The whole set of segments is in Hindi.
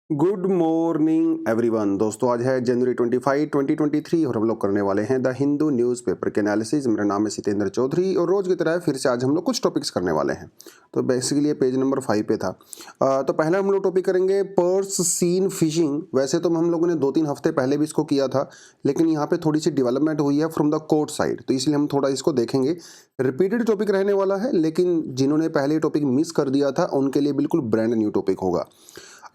Good morning everyone. दोस्तों आज है जनवरी 25 2023 और हम लोग करने वाले हैं द हिंदू न्यूज़पेपर के एनालिसिस। मेरा नाम है सितेंद्र चौधरी और रोज़ की तरह फिर से आज हम लोग कुछ टॉपिक्स करने वाले हैं। तो बेसिकली ये पेज नंबर 5 पे था। तो पहला हम लोग टॉपिक करेंगे पर्स सीन फिशिंग। वैसे तो हम लोगों ने 2-3 हफ्ते पहले भी इसको किया था, लेकिन यहाँ पे थोड़ी सी डेवलपमेंट हुई है फ्रॉम द कोर्ट साइड, तो इसलिए हम थोड़ा इसको देखेंगे। रिपीटेड टॉपिक रहने वाला है, लेकिन जिन्होंने पहले टॉपिक मिस कर दिया था उनके लिए बिल्कुल ब्रांड न्यू टॉपिक होगा।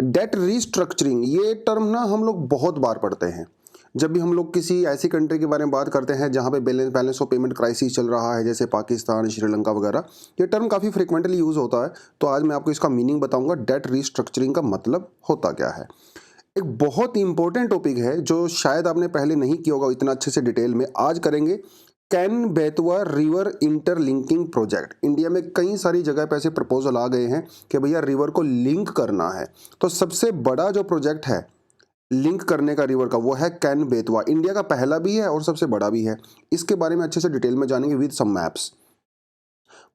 डेट रीस्ट्रक्चरिंग, ये टर्म ना हम लोग बहुत बार पढ़ते हैं जब भी हम लोग किसी ऐसी कंट्री के बारे में बात करते हैं जहां पे बैलेंस ऑफ पेमेंट क्राइसिस चल रहा है, जैसे पाकिस्तान, श्रीलंका वगैरह। ये टर्म काफ़ी फ्रिक्वेंटली यूज़ होता है, तो आज मैं आपको इसका मीनिंग बताऊंगा। डेट रीस्ट्रक्चरिंग का मतलब होता क्या है। एक बहुत इंपॉर्टेंट टॉपिक है जो शायद आपने पहले नहीं किया होगा इतना अच्छे से डिटेल में, आज करेंगे। Can Betwa river interlinking project. India में कई सारी जगह पे ऐसे प्रपोजल आ गए हैं कि भैया रिवर को लिंक करना है, तो सबसे बड़ा जो प्रोजेक्ट है लिंक करने का रिवर का, वो है कैन बेतवा। इंडिया का पहला भी है और सबसे बड़ा भी है। इसके बारे में अच्छे से डिटेल में जानेंगे with some maps.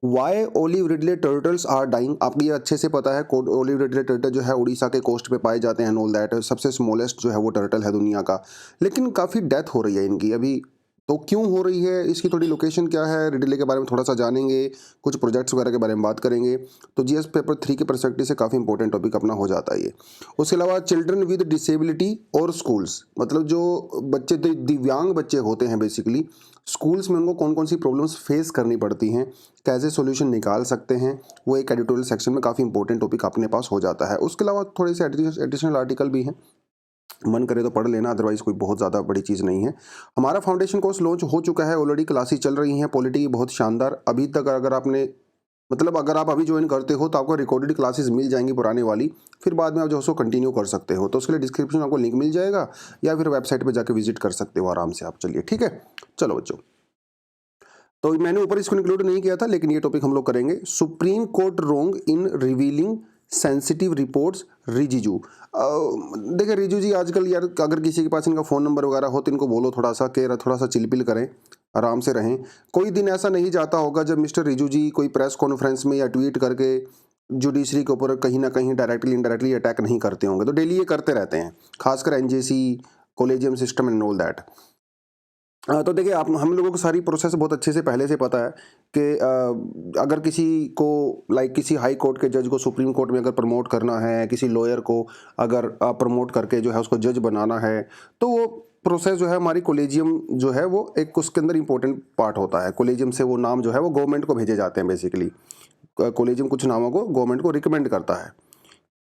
Why olive ridley turtles are dying, आपको ये अच्छे से पता है। ओलिव रिडले टर्टल जो है उड़ीसा के कोस्ट पे पाए जाते हैं, ऑल दैट। सबसे स्मॉलेस्ट जो है वो टर्टल है दुनिया का, लेकिन काफ़ी डेथ हो रही है इनकी अभी। तो क्यों हो रही है, इसकी थोड़ी लोकेशन क्या है, रिडले के बारे में थोड़ा सा जानेंगे, कुछ प्रोजेक्ट्स वगैरह के बारे में बात करेंगे। तो जीएस पेपर 3 के परस्पेक्टिव से काफ़ी इंपॉर्टेंट टॉपिक अपना हो जाता है ये। उसके अलावा चिल्ड्रन विद डिसेबिलिटी और स्कूल्स, मतलब जो बच्चे दिव्यांग बच्चे होते हैं बेसिकली, स्कूल्स में उनको कौन कौन सी प्रॉब्लम्स फेस करनी पड़ती हैं, कैसे सॉल्यूशन निकाल सकते हैं, वो एक एडिटोरियल सेक्शन में काफ़ी इंपॉर्टेंट टॉपिक अपने पास हो जाता है। उसके अलावा थोड़े से एडिशनल आर्टिकल भी हैं, मन करे तो पढ़ लेना, अदरवाइज कोई बहुत ज़्यादा बड़ी चीज़ नहीं है। हमारा फाउंडेशन कोर्स लॉन्च हो चुका है ऑलरेडी, क्लासेस चल रही हैं। पॉलिटी बहुत शानदार। अभी तक अगर आपने अगर आप अभी ज्वाइन करते हो तो आपको रिकॉर्डेड क्लासेस मिल जाएंगी पुराने वाली, फिर बाद में आप जो है उसको कंटिन्यू कर सकते हो। तो उसके लिए डिस्क्रिप्शन में आपको लिंक मिल जाएगा, या फिर वेबसाइट पे जाके विजिट कर सकते हो आराम से आप। चलिए ठीक है, चलो बच्चों। तो मैंने ऊपर इसको इंक्लूड नहीं किया था, लेकिन ये टॉपिक हम लोग करेंगे। सुप्रीम कोर्ट रोंग इन रिवीलिंग सेंसिटिव रिपोर्ट्स रिजिजू। देखिए रिजू जी आजकल यार, अगर किसी के पास इनका फ़ोन नंबर वगैरह हो तो इनको बोलो थोड़ा सा कि थोड़ा सा चिलपिल करें, आराम से रहें। कोई दिन ऐसा नहीं जाता होगा जब मिस्टर रिजू जी कोई प्रेस कॉन्फ्रेंस में या ट्वीट करके जुडिशरी के ऊपर कहीं ना कहीं डायरेक्टली इनडायरेक्टली अटैक नहीं करते होंगे। तो डेली ये करते रहते हैं, खासकर NJC, collegium system and all that. तो देखिए, आप हम लोगों को सारी प्रोसेस बहुत अच्छे से पहले से पता है कि अगर किसी को किसी हाई कोर्ट के जज को सुप्रीम कोर्ट में अगर प्रमोट करना है, किसी लॉयर को अगर प्रमोट करके जो है उसको जज बनाना है, तो वो प्रोसेस जो है हमारी कॉलेजियम जो है वो एक उसके अंदर इंपॉर्टेंट पार्ट होता है। कॉलेजियम से वो नाम जो है वो गवर्नमेंट को भेजे जाते हैं। बेसिकली कॉलेजियम कुछ नामों को गवर्नमेंट को रिकमेंड करता है।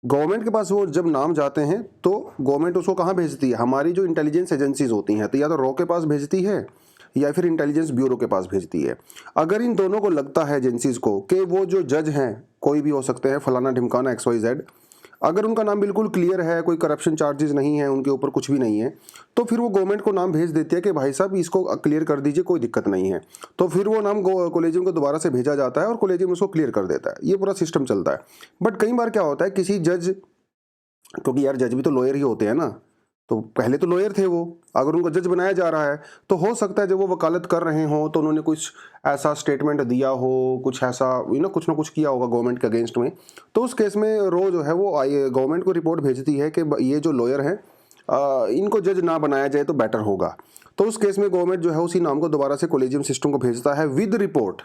गवर्नमेंट के पास वो जब नाम जाते हैं तो गवर्नमेंट उसको कहाँ भेजती है, हमारी जो इंटेलिजेंस एजेंसीज होती हैं, तो या तो रॉ के पास भेजती है या फिर इंटेलिजेंस ब्यूरो के पास भेजती है। अगर इन दोनों को लगता है एजेंसीज को कि वो जो जज हैं, कोई भी हो सकते हैं, फलाना ढिमकाना XYZ, अगर उनका नाम बिल्कुल क्लियर है, कोई करप्शन चार्जेस नहीं है, उनके ऊपर कुछ भी नहीं है, तो फिर वो गवर्नमेंट को नाम भेज देती है कि भाई साहब इसको क्लियर कर दीजिए, कोई दिक्कत नहीं है। तो फिर वो नाम कॉलेजियम को दोबारा से भेजा जाता है और कॉलेजियम उसको क्लियर कर देता है। ये पूरा सिस्टम चलता है। बट कई बार क्या होता है, किसी जज, क्योंकि यार जज भी तो लॉयर ही होते हैं ना, तो पहले तो लॉयर थे वो, अगर उनको जज बनाया जा रहा है तो हो सकता है जब वो वकालत कर रहे हो तो उन्होंने कुछ ऐसा स्टेटमेंट दिया हो, कुछ ऐसा कुछ ना कुछ किया होगा गवर्नमेंट के अगेंस्ट में। तो उस केस में रो जो है वो गवर्नमेंट को रिपोर्ट भेजती है कि ये जो लॉयर हैं, इनको जज ना बनाया जाए तो बेटर होगा। तो उस केस में गवर्नमेंट जो है उसी नाम को दोबारा से कॉलेजियम सिस्टम को भेजता है विद रिपोर्ट,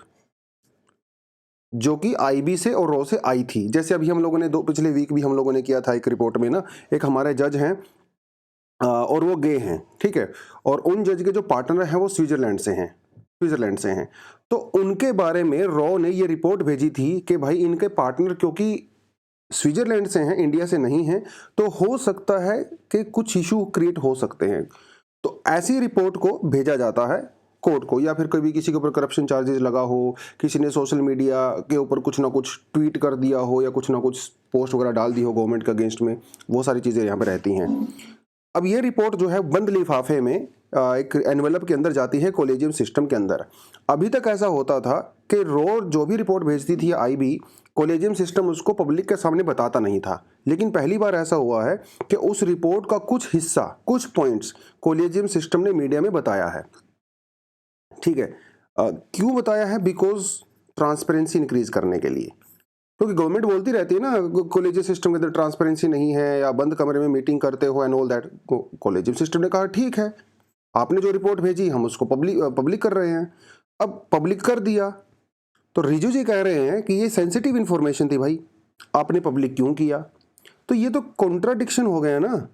जो कि आईबी से और रो से आई थी। जैसे अभी हम लोगों ने पिछले वीक भी हम लोगों ने किया था एक रिपोर्ट में ना, एक हमारे जज हैं और वो गे हैं, ठीक है, और उन जज के जो पार्टनर हैं वो स्विट्जरलैंड से हैं। तो उनके बारे में रॉ ने ये रिपोर्ट भेजी थी कि भाई इनके पार्टनर क्योंकि स्विट्जरलैंड से हैं, इंडिया से नहीं हैं, तो हो सकता है कि कुछ इशू क्रिएट हो सकते हैं। तो ऐसी रिपोर्ट को भेजा जाता है कोर्ट को, या फिर कभी किसी के ऊपर करप्शन चार्जेस लगा हो, किसी ने सोशल मीडिया के ऊपर कुछ ना कुछ ट्वीट कर दिया हो या कुछ ना कुछ पोस्ट वगैरह डाल दी हो गवर्नमेंट के अगेंस्ट में, वो सारी चीज़ें यहाँ पे रहती हैं। अब ये रिपोर्ट जो है बंद लिफाफे में एक एनवेलप के अंदर जाती है कॉलेजियम सिस्टम के अंदर। अभी तक ऐसा होता था कि रो जो भी रिपोर्ट भेजती थी आईबी, कॉलेजियम सिस्टम उसको पब्लिक के सामने बताता नहीं था। लेकिन पहली बार ऐसा हुआ है कि उस रिपोर्ट का कुछ हिस्सा, कुछ पॉइंट्स कॉलेजियम सिस्टम ने मीडिया में बताया है। ठीक है, क्यों बताया है? बिकॉज ट्रांसपेरेंसी इंक्रीज करने के लिए। क्योंकि गवर्नमेंट बोलती रहती है ना कॉलेजियम सिस्टम के अंदर ट्रांसपेरेंसी नहीं है या बंद कमरे में मीटिंग करते हो and all that. Collegium system ने कहा ठीक है, आपने जो रिपोर्ट भेजी हम उसको पब्लिक कर रहे हैं। अब पब्लिक कर दिया तो रिजू जी कह रहे हैं कि ये सेंसिटिव इंफॉर्मेशन थी भाई, आपने पब्लिक क्यों किया? तो ये तो कॉन्ट्राडिक्शन हो गया ना।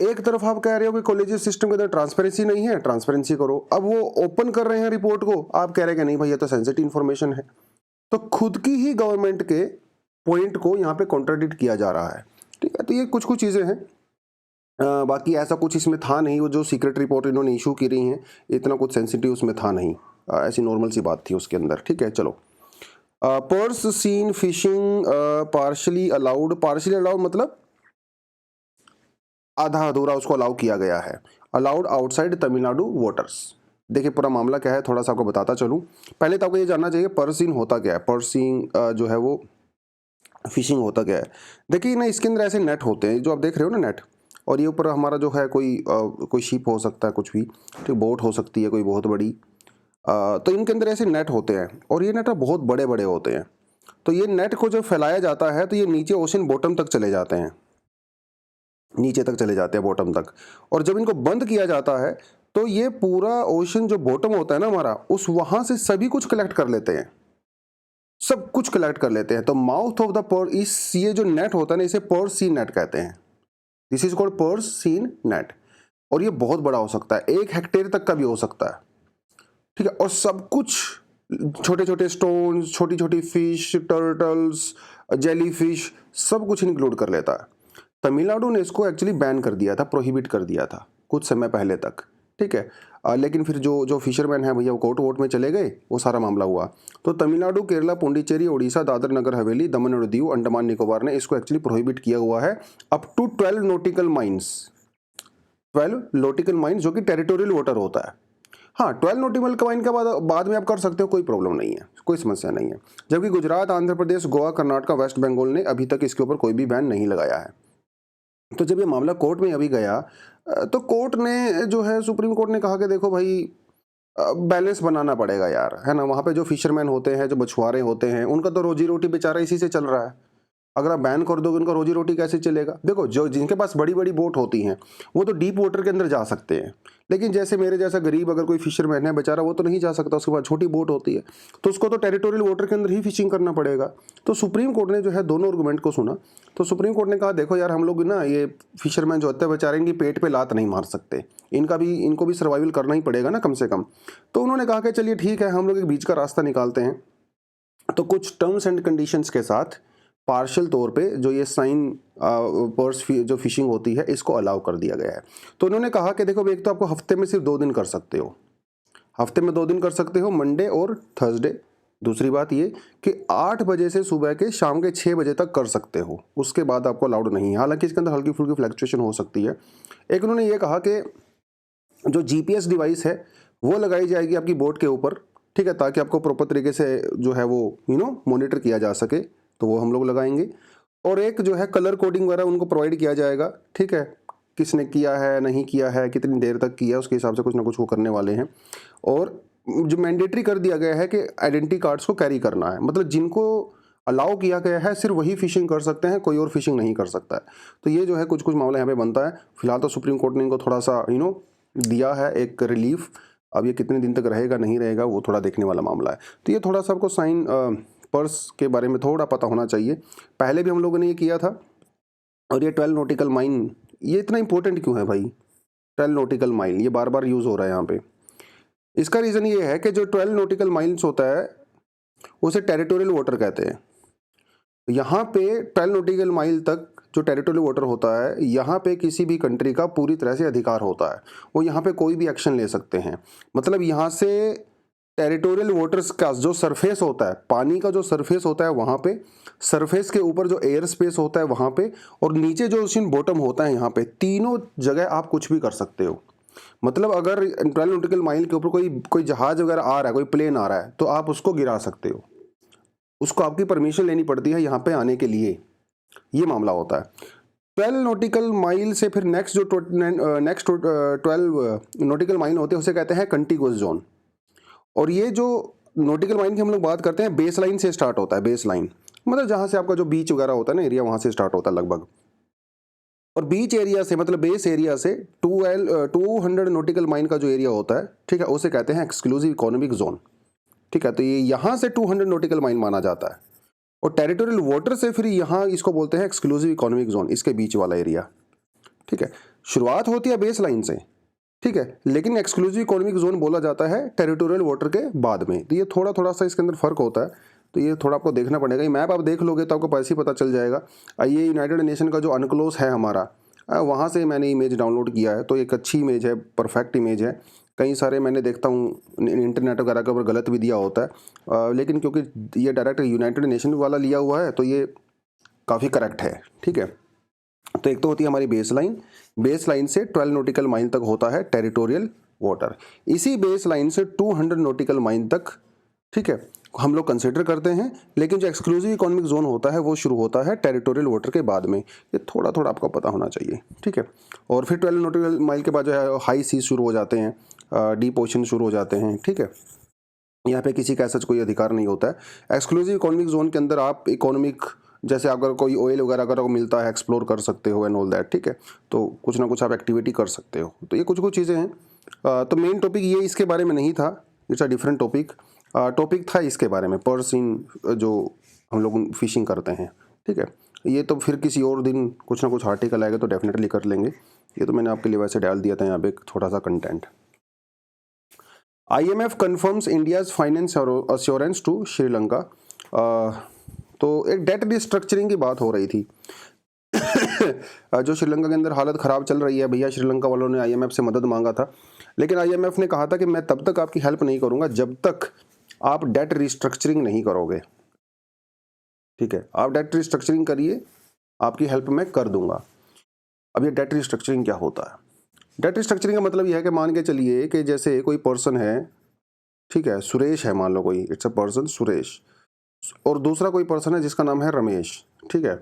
एक तरफ आप कह रहे हो कि कॉलेजियम सिस्टम के अंदर ट्रांसपेरेंसी नहीं है, ट्रांसपेरेंसी करो, अब वो ओपन कर रहे हैं रिपोर्ट को, आप कह रहे हैं कि नहीं भाई ये तो सेंसिटिव इंफॉर्मेशन है। तो खुद की ही गवर्नमेंट के पॉइंट को यहाँ पे कॉन्ट्राडिक्ट किया जा रहा है, ठीक है। तो ये कुछ चीज़ें हैं, बाकी ऐसा कुछ इसमें था नहीं। वो जो सीक्रेट रिपोर्ट इन्होंने इशू की रही हैं, इतना कुछ सेंसिटिव उसमें था नहीं, ऐसी नॉर्मल सी बात थी उसके अंदर, ठीक है। चलो, purse seine fishing partially allowed. Partially allowed मतलब आधा अधूरा उसको अलाउ किया गया है। Allowed outside Tamil Nadu waters. देखिए पूरा मामला क्या है, थोड़ा सा आपको बताता चलूँ। पहले तो आपको ये जानना चाहिए पर्स सीन होता क्या है। पर्स सीन जो है वो फिशिंग होता क्या है। देखिए ना, इसके अंदर ऐसे नेट होते हैं जो आप देख रहे हो ना, नेट, और ये ऊपर हमारा जो है कोई शिप हो सकता है, कुछ भी, ठीक, बोट हो सकती है कोई बहुत बड़ी। तो इनके अंदर ऐसे नेट होते हैं और ये नेट बहुत बड़े बड़े होते हैं। तो ये नेट को जब फैलाया जाता है तो ये नीचे ओशन बॉटम तक चले जाते हैं, नीचे तक चले जाते हैं बॉटम तक। और जब इनको बंद किया जाता है तो ये पूरा ओशन जो बॉटम होता है ना हमारा, उस वहां से सभी कुछ कलेक्ट कर लेते हैं, सब कुछ कलेक्ट कर लेते हैं। तो माउथ ऑफ द पर्स, इस ये जो नेट होता है ना, इसे पर्स सीन नेट कहते हैं। This is called purse seine net. और ये बहुत बड़ा हो सकता है, 1 हेक्टेयर तक का भी हो सकता है, ठीक है। और सब कुछ, छोटे छोटे स्टोन्स, छोटी छोटी फिश, टर्टल्स, जेली फिश, सब कुछ इंक्लूड कर लेता है। तमिलनाडु ने इसको एक्चुअली बैन कर दिया था, प्रोहिबिट कर दिया था कुछ समय पहले तक, ठीक है। लेकिन फिर जो फिशरमैन है भैया वो कोर्ट वोट में चले गए, वो सारा मामला हुआ। तो तमिलनाडु, केरला, पुडुचेरी, ओडिशा, दादर नगर हवेली, दमन और दीव, अंडमान निकोबार ने इसको एक्चुअली प्रोहिबिट किया हुआ है up to 12 nautical miles. 12 nautical miles जो कि टेरिटोरियल वाटर होता है। हाँ, 12 नॉटिकल माइल के बाद में आप कर सकते हो, कोई प्रॉब्लम नहीं है, कोई समस्या नहीं है। जबकि गुजरात, आंध्र प्रदेश, गोवा, कर्नाटक, वेस्ट बंगाल ने अभी तक इसके ऊपर कोई भी बैन नहीं लगाया है। तो जब ये मामला कोर्ट में अभी गया तो कोर्ट ने जो है, सुप्रीम कोर्ट ने कहा कि देखो भाई, बैलेंस बनाना पड़ेगा यार, है ना। वहाँ पे जो फिशरमैन होते हैं, जो मछुआरे होते हैं, उनका तो रोजी रोटी बेचारा इसी से चल रहा है। अगर आप बैन कर दोगे, उनका रोजी रोटी कैसे चलेगा? देखो, जो जिनके पास बड़ी बड़ी बोट होती हैं वो तो डीप वाटर के अंदर जा सकते हैं, लेकिन जैसे मेरे जैसा गरीब अगर कोई फिशरमैन है बेचारा, वो तो नहीं जा सकता, उसके पास छोटी बोट होती है, तो उसको तो टेरिटोरियल वाटर के अंदर ही फिशिंग करना पड़ेगा। तो सुप्रीम कोर्ट ने जो है दोनों आर्गूमेंट को सुना। तो सुप्रीम कोर्ट ने कहा देखो यार, हम लोग ना ये फिशरमैन जो होते हैं बेचारे, इनकी पेट पे लात नहीं मार सकते, इनको भी सर्वाइवल करना ही पड़ेगा ना कम से कम। तो उन्होंने कहा कि चलिए ठीक है, हम लोग एक बीच का रास्ता निकालते हैं। तो कुछ टर्म्स एंड कंडीशंस के साथ पार्शियल तौर पे जो ये साइन पर्स जो फिशिंग होती है, इसको अलाउ कर दिया गया है। तो उन्होंने कहा कि देखो, एक तो आपको हफ्ते में सिर्फ 2 दिन कर सकते हो, हफ्ते में 2 दिन कर सकते हो, मंडे और थर्सडे। दूसरी बात ये कि 8 बजे से सुबह के शाम के 6 बजे तक कर सकते हो, उसके बाद आपको अलाउड नहीं है। हालांकि इसके अंदर हल्की फुल्की फ्लक्चुएशन हो सकती है। एक उन्होंने ये कहा कि जो GPS डिवाइस है वो लगाई जाएगी आपकी बोट के ऊपर, ठीक है, ताकि आपको प्रॉपर तरीके से जो है वो मॉनिटर किया जा सके, तो वो हम लोग लगाएंगे। और एक जो है कलर कोडिंग वगैरह उनको प्रोवाइड किया जाएगा, ठीक है, किसने किया है, नहीं किया है, कितनी देर तक किया, उसके हिसाब से कुछ ना कुछ वो करने वाले हैं। और जो मैंडेटरी कर दिया गया है कि आइडेंटिटी कार्ड्स को कैरी करना है, मतलब जिनको अलाउ किया गया है सिर्फ वही फिशिंग कर सकते हैं, कोई और फिशिंग नहीं कर सकता है। तो ये जो है कुछ कुछ मामला यहाँ पे बनता है। फिलहाल तो सुप्रीम कोर्ट ने इनको थोड़ा सा दिया है एक रिलीफ। अब ये कितने दिन तक रहेगा नहीं रहेगा वो थोड़ा देखने वाला मामला है। तो ये थोड़ा सा आपको साइन पर्स के बारे में थोड़ा पता होना चाहिए। पहले भी हम लोगों ने ये किया था। और ये 12 नॉटिकल माइल, ये इतना इंपॉर्टेंट क्यों है भाई? 12 नॉटिकल माइल ये बार बार यूज़ हो रहा है यहाँ पे। इसका रीज़न ये है कि जो 12 नॉटिकल माइल्स होता है उसे टेरिटोरियल वाटर कहते हैं। यहाँ पे 12 नॉटिकल माइल तक जो टेरिटोरियल वाटर होता है, यहाँ पे किसी भी कंट्री का पूरी तरह से अधिकार होता है, वो यहाँ पे कोई भी एक्शन ले सकते हैं। मतलब यहाँ से टेरिटोरियल वाटर्स का जो सरफेस होता है, पानी का जो सरफेस होता है वहाँ पे, सरफेस के ऊपर जो एयर स्पेस होता है वहाँ पे, और नीचे जो ओशन बॉटम होता है यहाँ पे, तीनों जगह आप कुछ भी कर सकते हो। मतलब अगर 12 नॉटिकल माइल के ऊपर कोई जहाज वगैरह आ रहा है, कोई प्लेन आ रहा है, तो आप उसको गिरा सकते हो, उसको आपकी परमिशन लेनी पड़ती है यहाँ पे आने के लिए। ये मामला होता है 12 नॉटिकल माइल से। फिर नेक्स्ट 12 नॉटिकल माइल होते हैं उसे कहते हैं कंटिगुअस जोन। और ये जो नॉटिकल माइल की हम लोग बात करते हैं, बेस लाइन से स्टार्ट होता है। बेस लाइन मतलब जहाँ से आपका जो बीच वगैरह होता है ना एरिया, वहाँ से स्टार्ट होता है लगभग। और बीच एरिया से मतलब बेस एरिया से 200 नॉटिकल माइल का जो एरिया होता है, ठीक है, उसे कहते हैं एक्सक्लूसिव इकोनॉमिक जोन। ठीक है, तो ये यहाँ से 200 नॉटिकल माइल माना जाता है। और टेरिटोरियल वाटर से फिर यहाँ इसको बोलते हैं एक्सक्लूसिव इकोनॉमिक जोन, इसके बीच वाला एरिया। ठीक है, शुरुआत होती है बेस लाइन से, ठीक है, लेकिन एक्सक्लूसिव इकोनॉमिक जोन बोला जाता है टेरिटोरियल वाटर के बाद में। तो ये थोड़ा थोड़ा सा इसके अंदर फर्क होता है, तो ये थोड़ा आपको देखना पड़ेगा। ये मैप आप देख लोगे तो आपको ऐसे ही पता चल जाएगा। ये यूनाइटेड नेशन का जो अनक्लोज है हमारा, वहाँ से मैंने इमेज डाउनलोड किया है, तो एक अच्छी इमेज है, परफेक्ट इमेज है। कई सारे मैंने देखता हूँ इंटरनेट वगैरह के ऊपर गलत भी दिया होता है, लेकिन क्योंकि ये डायरेक्ट यूनाइटेड नेशन वाला लिया हुआ है तो ये काफ़ी करेक्ट है। ठीक है, तो एक तो होती है हमारी बेस लाइन से 12 नॉटिकल माइल तक होता है टेरिटोरियल वाटर। इसी बेस लाइन से 200 नॉटिकल माइल तक, ठीक है, हम लोग कंसिडर करते हैं। लेकिन जो एक्सक्लूसिव इकोनॉमिक जोन होता है वो शुरू होता है टेरिटोरियल वाटर के बाद में। ये थोड़ा थोड़ा आपको पता होना चाहिए। ठीक है, और फिर 12 नॉटिकल माइल के बाद जो है हाई सी शुरू हो जाते हैं, डीप ओशन शुरू हो जाते हैं। ठीक है, यहाँ पे किसी का ऐसा कोई अधिकार नहीं होता है। एक्सक्लूसिव इकोनॉमिक जोन के अंदर आप इकोनॉमिक, जैसे अगर कोई ऑयल वगैरह अगर मिलता है एक्सप्लोर कर सकते हो एंड ऑल दैट। ठीक है, तो कुछ ना कुछ आप एक्टिविटी कर सकते हो। तो ये कुछ कुछ चीज़ें हैं। तो मेन टॉपिक ये इसके बारे में नहीं था, it's a different topic. Topic था इसके बारे में, पर्स इन जो हम लोग फिशिंग करते हैं। ठीक है, ये तो फिर किसी और दिन कुछ ना कुछ आर्टिकल आएगा तो डेफिनेटली कर लेंगे। ये तो मैंने आपके लिए वैसे डाल दिया था यहाँ पे थोड़ा सा content. IMF confirms India's finance assurance to Sri Lanka. तो एक डेट रिस्ट्रक्चरिंग की बात हो रही थी। जो श्रीलंका के अंदर हालत ख़राब चल रही है भैया, श्रीलंका वालों ने IMF से मदद मांगा था, लेकिन IMF ने कहा था कि मैं तब तक आपकी हेल्प नहीं करूंगा जब तक आप डेट रिस्ट्रक्चरिंग नहीं करोगे। ठीक है, आप डेट रिस्ट्रक्चरिंग करिए, आपकी हेल्प मैं कर दूंगा। अब ये डेट रिस्ट्रक्चरिंग क्या होता है? डेट रिस्ट्रक्चरिंग का मतलब यह है कि मान के चलिए कि जैसे कोई पर्सन है, ठीक है, सुरेश है, मान लो कोई, इट्स अ पर्सन सुरेश, और दूसरा कोई पर्सन है जिसका नाम है रमेश। ठीक है,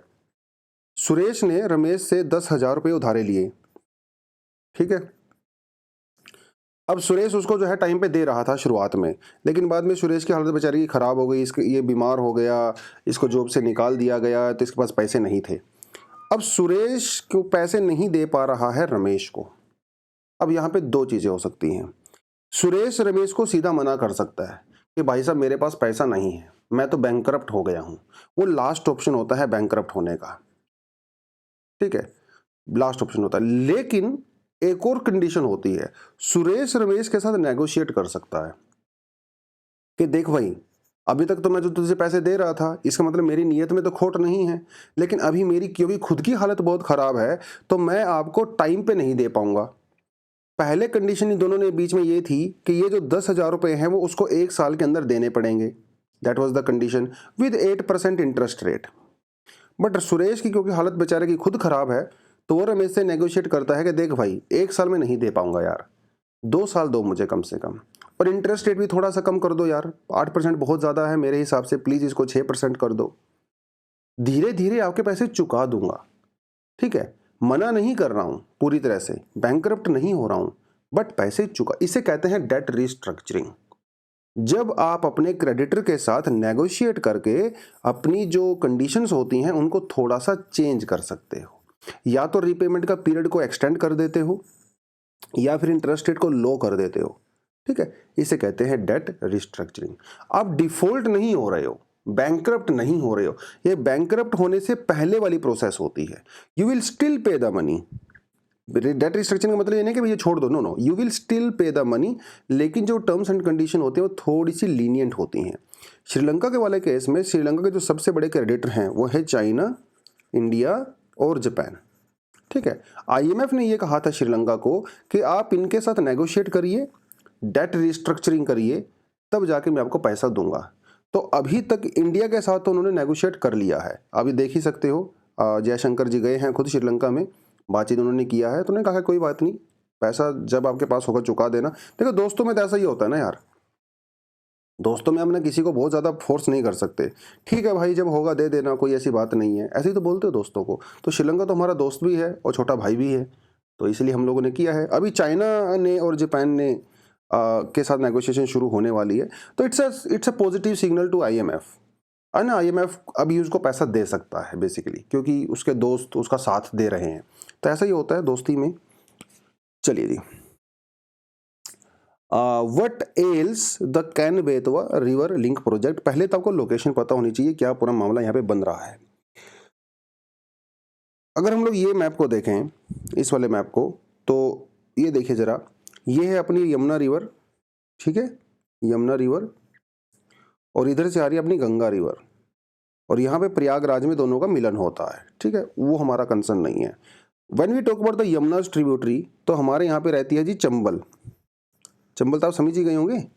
सुरेश ने रमेश से 10,000 रुपये उधारे लिए। ठीक है, अब सुरेश उसको जो है टाइम पे दे रहा था शुरुआत में, लेकिन बाद में सुरेश की हालत बेचारी की ख़राब हो गई, इसके ये बीमार हो गया, इसको जॉब से निकाल दिया गया, तो इसके पास पैसे नहीं थे। अब सुरेश को पैसे नहीं दे पा रहा है रमेश को। अब यहाँ पे दो चीज़ें हो सकती हैं। सुरेश रमेश को सीधा मना कर सकता है कि भाई साहब मेरे पास पैसा नहीं है, मैं तो बैंकरप्ट हो गया हूँ। वो लास्ट ऑप्शन होता है बैंकरप्ट होने का। ठीक है, लास्ट ऑप्शन होता है। लेकिन एक और कंडीशन होती है, सुरेश रमेश के साथ नेगोशिएट कर सकता है कि देख भाई, अभी तक तो मैं जो तुझे पैसे दे रहा था, इसका मतलब मेरी नीयत में तो खोट नहीं है, लेकिन अभी मेरी क्योंकि खुद की हालत बहुत ख़राब है तो मैं आपको टाइम पे नहीं दे पाऊंगा। पहले कंडीशन इन दोनों ने बीच में ये थी कि ये जो 10,000 रुपये हैं वो उसको 1 साल के अंदर देने पड़ेंगे। That was the condition with 8% interest rate. But Suresh की क्योंकि हालत बेचारे की खुद खराब है, तो वो रमेश से नेगोशिएट करता है कि देख भाई, 1 साल में नहीं दे पाऊंगा यार, 2 साल दो मुझे कम से कम, और इंटरेस्ट रेट भी थोड़ा सा कम कर दो यार, 8% बहुत ज़्यादा है मेरे हिसाब से, प्लीज़ इसको 6% कर दो, धीरे धीरे आपके पैसे चुका दूंगा। ठीक है, मना नहीं कर रहा हूं पूरी तरह से, बैंकरप्ट नहीं हो रहा हूं, बट पैसे चुका। इसे कहते हैं डेट रिस्ट्रक्चरिंग। जब आप अपने क्रेडिटर के साथ नेगोशिएट करके अपनी जो कंडीशंस होती हैं उनको थोड़ा सा चेंज कर सकते हो, या तो रीपेमेंट का पीरियड को एक्सटेंड कर देते हो या फिर इंटरेस्ट रेट को लो कर देते हो। ठीक है, इसे कहते हैं डेट रिस्ट्रक्चरिंग। आप डिफॉल्ट नहीं हो रहे हो, बैंकरप्ट नहीं हो रहे हो, ये बैंकरप्ट होने से पहले वाली प्रोसेस होती है। You will still pay the money. Debt restructuring का मतलब ये नहीं कि भैया छोड़ दो, no no, you will still pay the money, लेकिन जो टर्म्स एंड कंडीशन होते हैं वो थोड़ी सी लीनियंट होती हैं। श्रीलंका के वाले केस में श्रीलंका के जो सबसे बड़े क्रेडिटर हैं वो है चाइना, इंडिया और जापान। ठीक है, IMF ने ये कहा था श्रीलंका को कि आप इनके साथ नेगोशिएट करिए, डेट रिस्ट्रक्चरिंग करिए, तब जाके मैं आपको पैसा दूंगा। तो अभी तक इंडिया के साथ तो उन्होंने नेगोशिएट कर लिया है, अभी देख ही सकते हो, जयशंकर जी गए हैं खुद श्रीलंका में, बातचीत उन्होंने किया है, तो उन्होंने कहा कोई बात नहीं, पैसा जब आपके पास होगा चुका देना। देखो दोस्तों में तो ऐसा ही होता है ना यार, दोस्तों में हम ना किसी को बहुत ज़्यादा फोर्स नहीं कर सकते। ठीक है भाई, जब होगा दे देना, कोई ऐसी बात नहीं है, ऐसे ही तो बोलते हो दोस्तों को। तो श्रीलंका तो हमारा दोस्त भी है और छोटा भाई भी है, तो इसलिए हम लोगों ने किया है। अभी चाइना ने और जापान ने के साथ नेगोशिएशन शुरू होने वाली है, तो it's a positive signal to IMF है ना, IMF अभी उसको पैसा दे सकता है बेसिकली, क्योंकि उसके दोस्त उसका साथ दे रहे हैं। तो ऐसा ही होता है दोस्ती में। चलिए जी, what else the Ken Betwa river link project. पहले तो आपको लोकेशन पता होनी चाहिए, क्या पूरा मामला यहाँ पे बन रहा है। अगर हम लोग ये मैप को देखें, इस वाले मैप को, तो ये देखिए जरा, ये है अपनी यमुना रिवर, ठीक है, यमुना रिवर, और इधर से आ रही है अपनी गंगा रिवर, और यहाँ पे प्रयागराज में दोनों का मिलन होता है, ठीक है, वो हमारा कंसर्न नहीं है। When we talk about the Yamuna tributary, तो हमारे यहाँ पे रहती है जी चंबल। चंबल तो आप समझ ही गए होंगे, है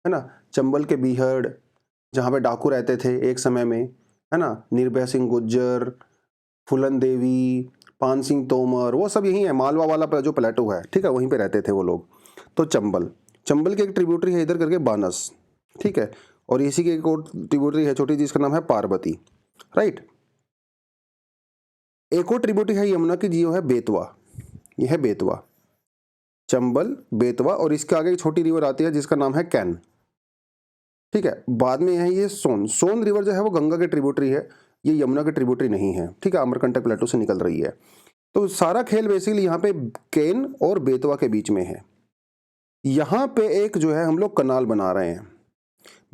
ना, चंबल के बीहड़, जहाँ पे डाकू रहते थे एक समय में, है ना, निर्भय सिंह गुज्जर, फूलन देवी, पान सिंह तोमर, वो सब यही है, मालवा वाला जो प्लेटो है, ठीक है, वहीं पे रहते थे वो लोग। तो चंबल, चंबल की एक ट्रिब्यूटरी है इधर करके बानस, ठीक है, और इसी की एक और ट्रिब्यूटरी है छोटी, जिसका नाम है पार्वती, राइट। एक और ट्रिब्यूटरी है यमुना की, जियो है बेतवा, यह है बेतवा, चंबल, बेतवा, और इसके आगे एक छोटी रिवर आती है जिसका नाम है कैन, ठीक है। बाद में है ये सोन, सोन रिवर जो है वो गंगा के ट्रिब्यूटरी है, ये यमुना के ट्रिब्यूटरी नहीं है, ठीक है, अमरकंटक प्लेटो से निकल रही है। तो सारा खेल बेसिकली यहाँ पे केन और बेतवा के बीच में है। यहाँ पे एक जो है हम लोग कनाल बना रहे हैं,